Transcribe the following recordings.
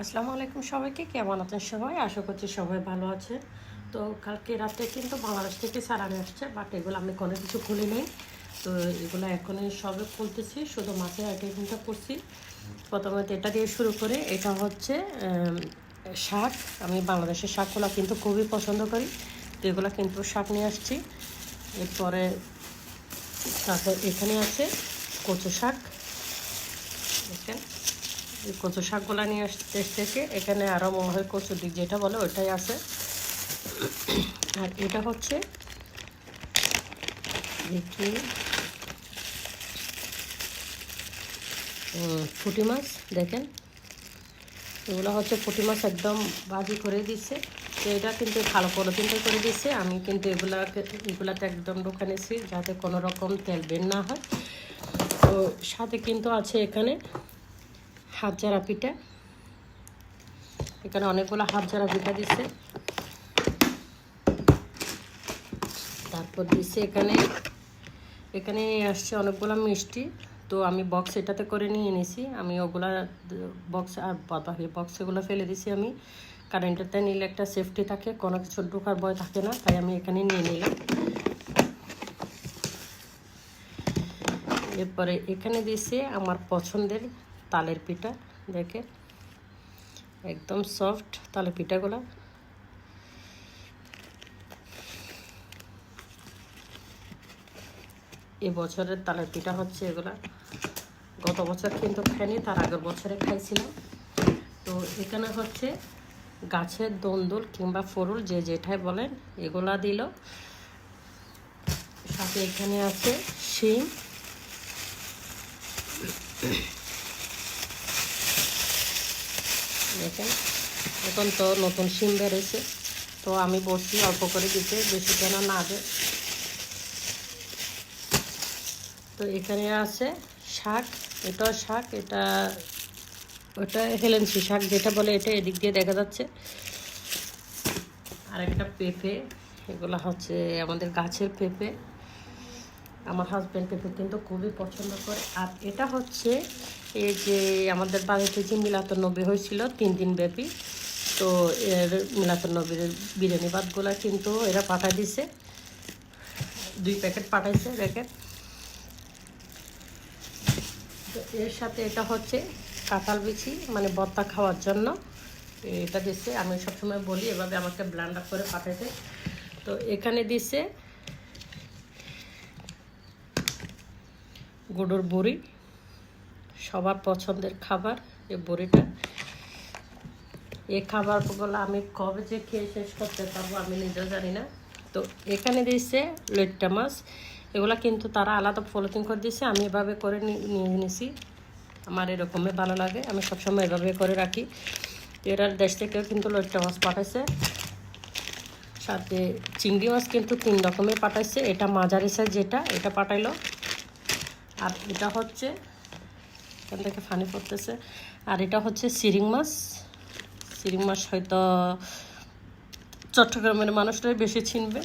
আসসালামু আলাইকুম সবাইকে, কেমন আছেন সবাই? আশা করছি সবাই ভালো আছে। তো কালকে রাতে কিন্তু বাংলাদেশ থেকে সালামি আসছে, বাট এগুলো আমি কোনো কিছু খুলি নাই। তো এগুলো এখনই সবে খুলতেছি, শুধু মাছের আইটেমটা করছি। প্রথমে তো এটা দিয়ে শুরু করে, এটা হচ্ছে শাক। আমি বাংলাদেশের শাকগুলো কিন্তু খুবই পছন্দ করি, তো এগুলো কিন্তু শাক নিয়ে আসছি। এরপরে তারপর এখানে আছে কচু শাক, দেখেন এই কচু শাকগুলো নিয়ে আসতে থেকে এখানে আরও মনে হয় কচুর দিক যেটা বলে ওইটাই আছে। আর এটা হচ্ছে দেখি পুঁটি মাছ, দেখেন এগুলো হচ্ছে পুঁটি মাছ, একদম ভাজি করে দিচ্ছে। তো এটা কিন্তু ভালো পলিথিনটা করে দিচ্ছে। আমি কিন্তু এগুলাতে একদম ঢুকে নিয়েছি যাতে কোনো রকম তেল বের না হয়। তো সাথে কিন্তু আছে এখানে হাত ঝাড়া পিঠা, এখানে অনেকগুলো হাত ঝাড়া পিঠা দিচ্ছে। তারপর দিচ্ছে এখানে এখানে আসছে অনেকগুলো মিষ্টি। তো আমি বক্স এটাতে করে নিয়ে নিয়েছি, আমি ওগুলা বক্স আর বাকি বক্সগুলো ফেলে দিছি। আমি কারেন্টেরটা নিলে একটা সেফটি থাকে, কোনো কিছু ঢোকার ভয় থাকে না, তাই আমি এখানে নিয়ে নিলাম। এরপরে এখানে দিয়েছে আমার পছন্দের তালের পিঠা, দেখে একদম সফট তালের পিঠাগুলো। এবছরের তালের পিঠা হচ্ছে এগুলা, গত বছর কিন্তু খাইনি, তার আগের বছরে খাইছিলাম। তো এখানে হচ্ছে গাছের দন্দুল কিংবা ফরুল যে যেটাই বলেন এগুলা দিল। সাথে এখানে আছে শিম, দেখেন এখন তো নতুন শিম বেড়েছে, তো আমি বসছি অল্প করে দিতে, বেশি কেন না দেয়। তো এখানে আছে শাক, এটাও শাক, এটা ওটা হেলেন্সি শাক যেটা বলে, এটা এদিক দিয়ে দেখা যাচ্ছে। আর একটা পেঁপে, এগুলো হচ্ছে আমাদের গাছের পেঁপে, আমার হাজব্যান্ড পেঁপে কিন্তু খুবই পছন্দ করে। আর এটা হচ্ছে এই যে আমাদের বাড়িতে যে মিলাদুন্নবী হয়েছিল 3 দিন ব্যাপী, তো এর মিলাদুন্নবীর বিরিয়ানি ভাতগুলো কিন্তু এরা পাঠাই দিছে, 2 প্যাকেট পাঠাইছে, দেখেন। তো এর সাথে এটা হচ্ছে কাঁঠাল বিচি, মানে ভর্তা খাওয়ার জন্য এটা দিচ্ছে। আমি সবসময় বলি এভাবে আমাকে ব্লেন্ডার করে পাঠাইতে। তো এখানে দিচ্ছে গুঁড়োর বড়ি, সবার পছন্দের খাবার এই বড়িটা। এই খাবারগুলো আমি কবে যে খেয়ে শেষ করতে পারবো আমি নিজেও জানি না। তো এখানে দিচ্ছে লইট্টা মাছ, এগুলো কিন্তু তারা আলাদা পলিথিন করে দিচ্ছে, আমি এভাবে করে নিয়ে নিয়েছি, আমার এরকমই ভালো লাগে, আমি সবসময় এভাবে করে রাখি। এরা দেশ থেকেও কিন্তু লইট্টা মাছ পাঠাইছে, সাথে চিংড়ি মাছ কিন্তু 3 রকমের পাঠাইছে। এটা মাঝারি সাইজ যেটা, এটা পাঠাইলো। আর এটা হচ্ছে এখান থেকে ফানি পড়তেছে। আর এটা হচ্ছে শিরিং মাছ, শিরিং মাছ হয়তো চট্টগ্রামের মানুষরাই বেশি চিনবে।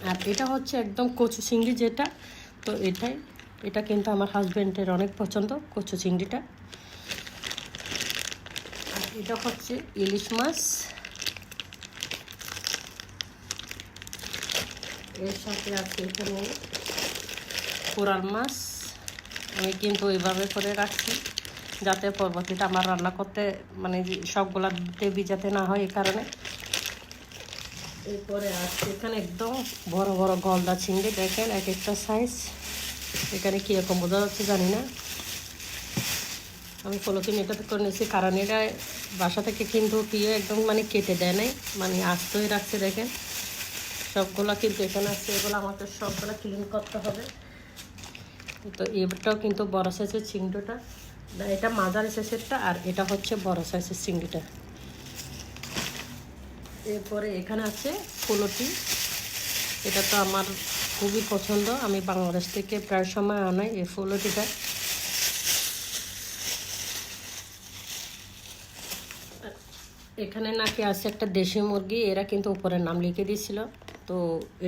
আর এটা হচ্ছে একদম কচু চিংড়ি যেটা, তো এটা কিন্তু আমার হাজব্যান্ডের অনেক পছন্দ, কচু চিংড়িটা। আর এটা হচ্ছে ইলিশ মাছ, এর সাথে আছে এখানে কোরাল মাছ। আমি কিন্তু এইভাবে করে রাখছি যাতে পরবর্তীতে আমার রান্না করতে মানে সবগুলাতে ভিজাতে না হয়, এই কারণে। এরপরে আছে এখানে একদম বড় বড় গলদা চিংড়ি, দেখেন এক একটা সাইজ, এখানে কীরকম বোঝা যাচ্ছে জানি না। আমি পলিথিন এটাতে করে নিয়েছি কারণ এটা বাসা থেকে কিন্তু একদম মানে কেটে দেয় নাই, মানে আস্তই রাখছে, দেখেন সবগুলো কিন্তু এখানে আসছে, এগুলো আমাকে সবগুলো ক্লিন করতে হবে। তো এটাও কিন্তু বড় সাইজের চিংড়িটা, এটা মাঝারি সাইজেরটা, আর এটা হচ্ছে বড় সাইজের চিংড়িটা। এরপরে এখানে আছে ফুলটি, এটা তো আমার খুবই পছন্দ, আমি বাংলাদেশ থেকে প্রায় সময় আনাই এই ফুলটিটা। এখানে নাকি আছে একটা দেশি মুরগি, এরা কিন্তু উপরের নাম লিখে দিয়েছিল, তো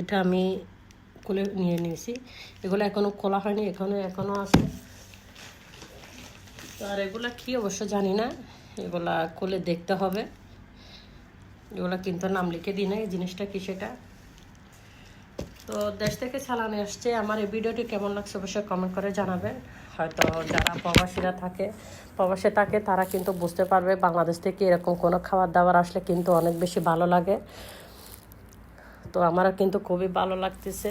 এটা আমি খুলে নিয়ে নিয়েছি। এগুলো এখনও খোলা হয়নি, এখনও আছে। আর এগুলা কি অবশ্য জানি না, এগুলা খুলে দেখতে হবে। এগুলা কিন্তু নাম লিখে দিই না এই জিনিসটা কি সেটা। তো দেশ থেকে চালানে আসছে। আমার এই ভিডিওটি কেমন লাগছে অবশ্যই কমেন্ট করে জানাবেন। হয়তো যারা প্রবাসীরা থাকে, প্রবাসে থাকে, তারা কিন্তু বুঝতে পারবে বাংলাদেশ থেকে এরকম কোনো খাবার দাবার আসলে কিন্তু অনেক বেশি ভালো লাগে। তো আমারও কিন্তু খুবই ভালো লাগতেছে।